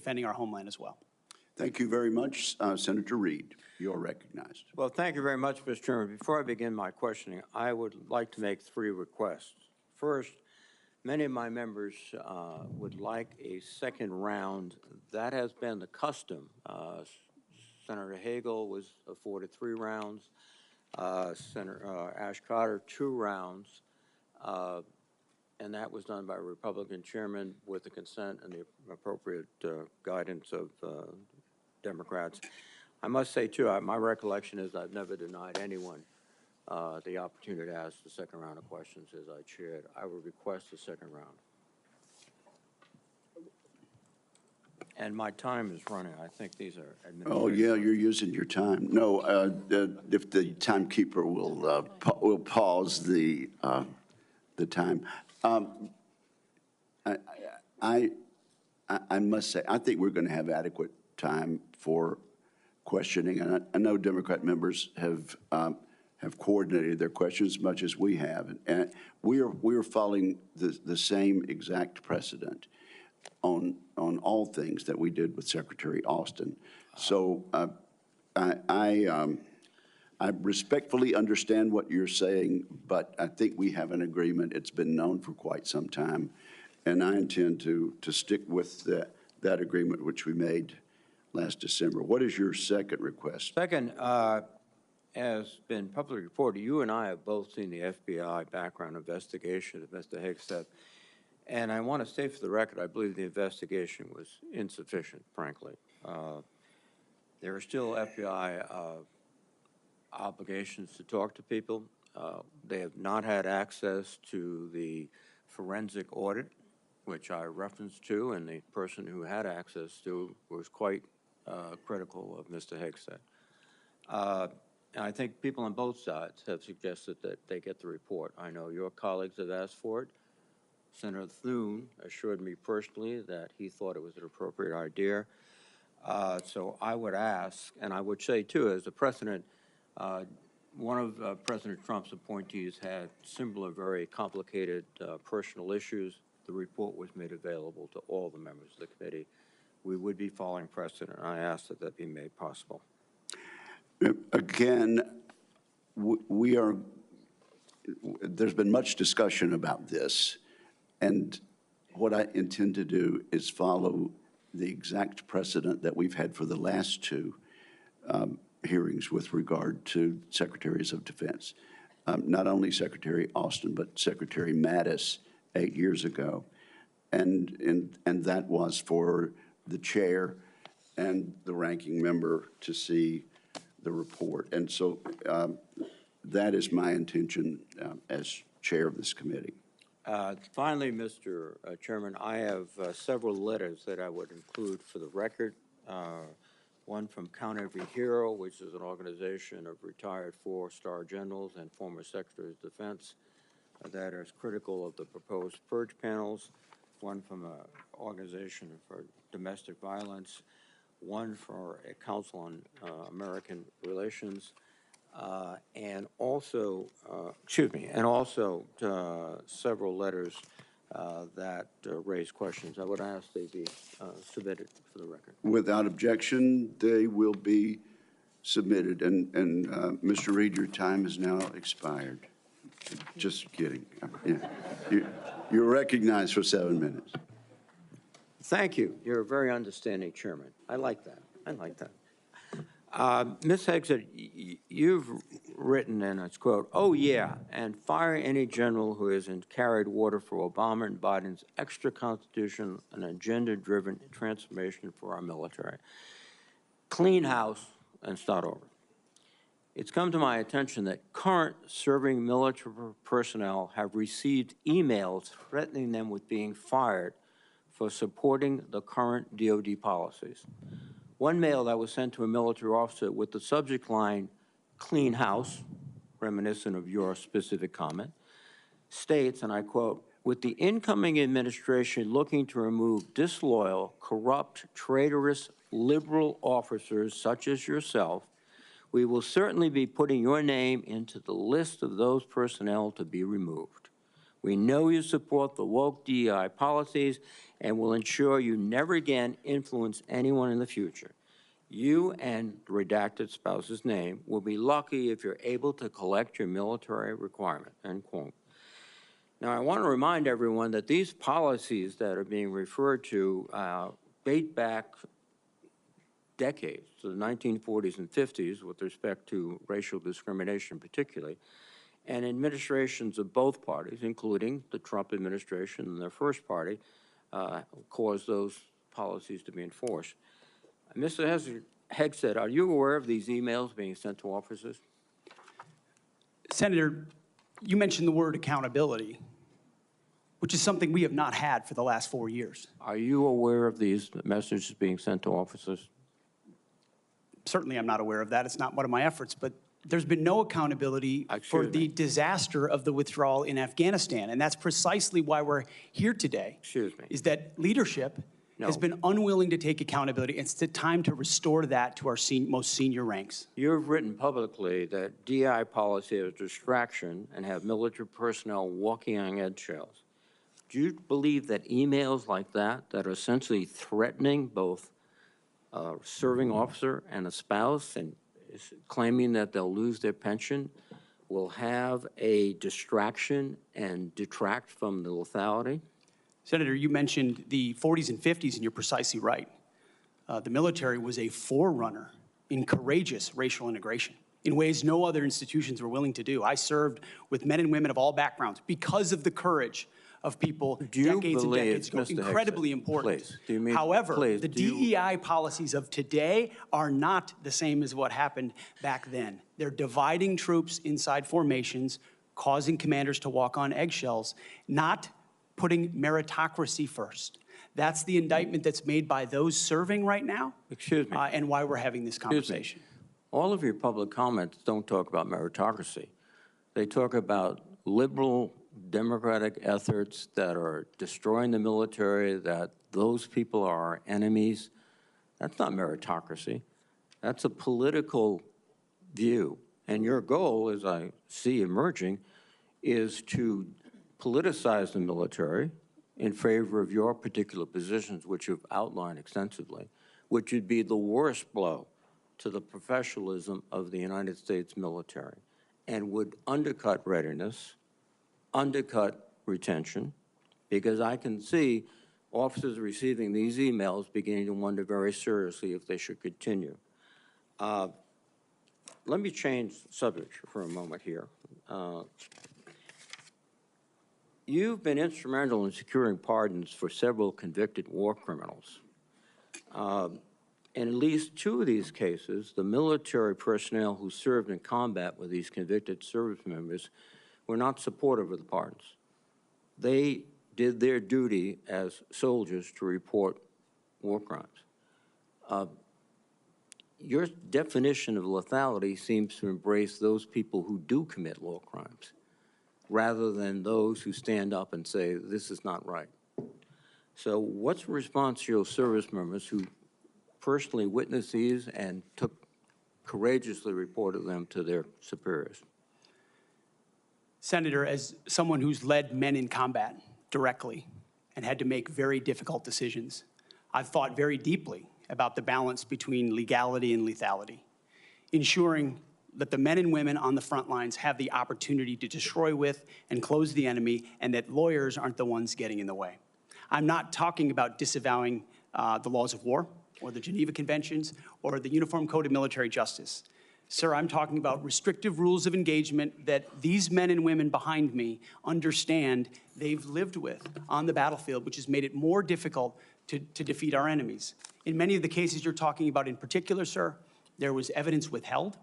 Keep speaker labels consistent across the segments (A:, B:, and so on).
A: defending our homeland as well.
B: Thank you very much. Senator Reed, you're recognized.
C: Well, thank you very much, Mr. Chairman. Before I begin my questioning, I would like to make 3 requests. First, many of my members would like a second round. That has been the custom. Senator Hagel was afforded 3 rounds. Senator Ash Carter, 2 rounds. And that was done by a Republican chairman with the consent and the appropriate guidance of Democrats. I must say, too, my recollection is I've never denied anyone the opportunity to ask the second round of questions as I chaired. I would request a second round. And my time is running. I think these are administrative.
B: Oh, yeah, you're using your time. No, if the timekeeper will pause the time. I must say, I think we're going to have adequate time for questioning, and I know Democrat members have coordinated their questions as much as we have, and we are following the same exact precedent on all things that we did with Secretary Austin. So I respectfully understand what you're saying, but I think we have an agreement. It's been known for quite some time, and I intend to stick with that agreement which we made last December. What is your second request?
C: Second, as been publicly reported, you and I have both seen the FBI background investigation of Mr. Hegseth, and I want to say for the record, I believe the investigation was insufficient, frankly. There are still FBI obligations to talk to people. They have not had access to the forensic audit, which I referenced to, and the person who had access to was quite critical of Mr. Hegseth. And I think people on both sides have suggested that they get the report. I know your colleagues have asked for it. Senator Thune assured me personally that he thought it was an appropriate idea. So I would ask, and I would say too, as a precedent, one of President Trump's appointees had similar, very complicated personal issues. The report was made available to all the members of the committee. We would be following precedent. I ask that that be made possible.
B: Again, there's been much discussion about this, and what I intend to do is follow the exact precedent that we've had for the last 2 hearings with regard to secretaries of defense. Not only Secretary Austin, but Secretary Mattis 8 years ago. And that was for the chair and the ranking member to see the report. And so that is my intention as chair of this committee.
C: Finally, Mr. Chairman, I have several letters that I would include for the record. One from Count Every Hero, which is an organization of retired 4-star generals and former secretaries of defense that is critical of the proposed purge panels. One from an organization for domestic violence. One for a Council on American Relations, and also several letters that raise questions. I would ask they be submitted for the record.
B: Without objection, they will be submitted. And Mr. Reed, your time is now expired. Just kidding. Yeah. You're recognized for 7 minutes.
C: Thank you. You're a very understanding chairman. I like that. I like that. Ms. Hegseth, you've written, and it's quote, "Oh yeah, and fire any general who isn't carried water for Obama and Biden's extra constitution and agenda-driven transformation for our military. Clean house and start over." It's come to my attention that current serving military personnel have received emails threatening them with being fired for supporting the current DOD policies. One mail that was sent to a military officer with the subject line, "Clean house," reminiscent of your specific comment, states, and I quote, "With the incoming administration looking to remove disloyal, corrupt, traitorous, liberal officers such as yourself, we will certainly be putting your name into the list of those personnel to be removed. We know you support the woke DEI policies and will ensure you never again influence anyone in the future. You and the redacted spouse's name will be lucky if you're able to collect your military requirement," end quote. Now, I want to remind everyone that these policies that are being referred to date back decades, to the 1940s and 50s, with respect to racial discrimination particularly, and administrations of both parties, including the Trump administration and their first party, caused those policies to be enforced. Mr. Hegseth, are you aware of these emails being sent to officers?
A: Senator, you mentioned the word accountability, which is something we have not had for the last 4 years.
C: Are you aware of these messages being sent to officers?
A: Certainly, I'm not aware of that. It's not one of my efforts, but there's been no accountability for the disaster of the withdrawal in Afghanistan, and that's precisely why we're here today.
C: Excuse me.
A: Is that leadership has been unwilling to take accountability. It's the time to restore that to our most senior ranks.
C: You've written publicly that DEI policy is a distraction and have military personnel walking on eggshells. Do you believe that emails like that are essentially threatening both a serving officer and a spouse and claiming that they'll lose their pension will have a distraction and detract from the lethality?
A: Senator, you mentioned the 40s and 50s, and you're precisely right. The military was a forerunner in courageous racial integration in ways no other institutions were willing to do. I served with men and women of all backgrounds because of the courage of people decades and decades ago. Incredibly important. However, the DEI policies of today are not the same as what happened back then. They're dividing troops inside formations, causing commanders to walk on eggshells, not putting meritocracy first. That's the indictment that's made by those serving right now.
C: Excuse me.
A: And why we're having this conversation.
C: All of your public comments don't talk about meritocracy. They talk about liberal democratic efforts that are destroying the military, that those people are our enemies. That's not meritocracy. That's a political view. And your goal, as I see emerging, is to politicize the military in favor of your particular positions, which you've outlined extensively, which would be the worst blow to the professionalism of the United States military and would undercut readiness, undercut retention, because I can see officers receiving these emails beginning to wonder very seriously if they should continue. Let me change subject for a moment here. You've been instrumental in securing pardons for several convicted war criminals. In at least 2 of these cases, the military personnel who served in combat with these convicted service members were not supportive of the pardons. They did their duty as soldiers to report war crimes. Your definition of lethality seems to embrace those people who do commit war crimes, rather than those who stand up and say, this is not right. So what's the response to your service members who personally witnessed these and courageously reported them to their superiors?
A: Senator, as someone who's led men in combat directly and had to make very difficult decisions, I've thought very deeply about the balance between legality and lethality, ensuring that the men and women on the front lines have the opportunity to destroy with and close the enemy, and that lawyers aren't the ones getting in the way. I'm not talking about disavowing the laws of war or the Geneva Conventions or the Uniform Code of Military Justice. Sir, I'm talking about restrictive rules of engagement that these men and women behind me understand they've lived with on the battlefield, which has made it more difficult to defeat our enemies. In many of the cases you're talking about in particular, sir, there was evidence withheld,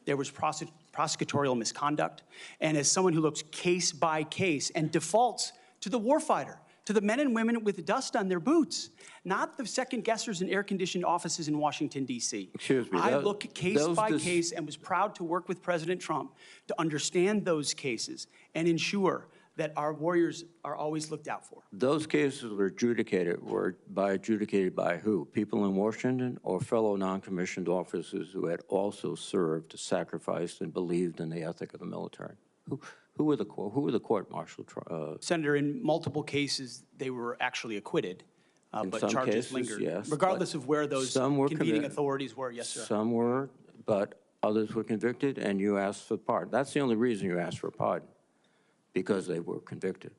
A: there was prosecutorial misconduct, and as someone who looks case by case and defaults to the warfighter, to the men and women with dust on their boots, not the second guessers in air-conditioned offices in Washington, D.C.
C: Excuse me.
A: I look case by case and was proud to work with President Trump to understand those cases and ensure that our warriors are always looked out for.
C: Those cases were adjudicated by who? People in Washington or fellow non-commissioned officers who had also served, sacrificed, and believed in the ethic of the military? Who were the court-martial?
A: Senator, in multiple cases, they were actually acquitted,
C: In
A: but
C: some
A: charges
C: cases,
A: lingered.
C: yes,
A: Regardless
C: but
A: of where those
C: some were
A: competing
C: convicted.
A: authorities were, yes, sir.
C: Some were, but others were convicted, and you asked for pardon. That's the only reason you asked for pardon, because they were convicted.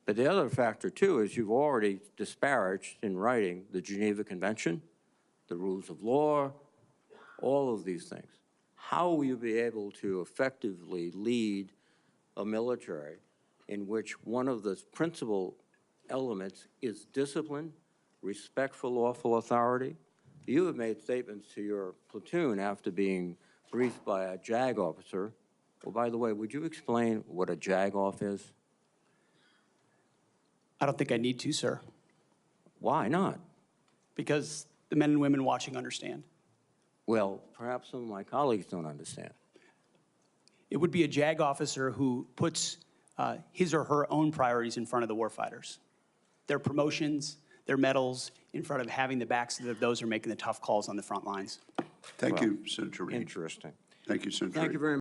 C: But the other factor, too, is you've already disparaged in writing the Geneva Convention, the rules of law, all of these things. How will you be able to effectively lead a military in which one of the principal elements is discipline, respect for lawful authority? You have made statements to your platoon after being briefed by a JAG officer. Well, by the way, would you explain what a JAG off is?
A: I don't think I need to, sir,
C: Why not?
A: because the men and women watching understand.
C: Well, perhaps some of my colleagues don't understand.
A: It would be a JAG officer who puts his or her own priorities in front of the warfighters. Their promotions, their medals, in front of having the backs of those who are making the tough calls on the front lines.
B: Thank you, Senator Reed.
C: Interesting.
B: Thank you, Senator
C: Thank
B: Reed.
C: you very much.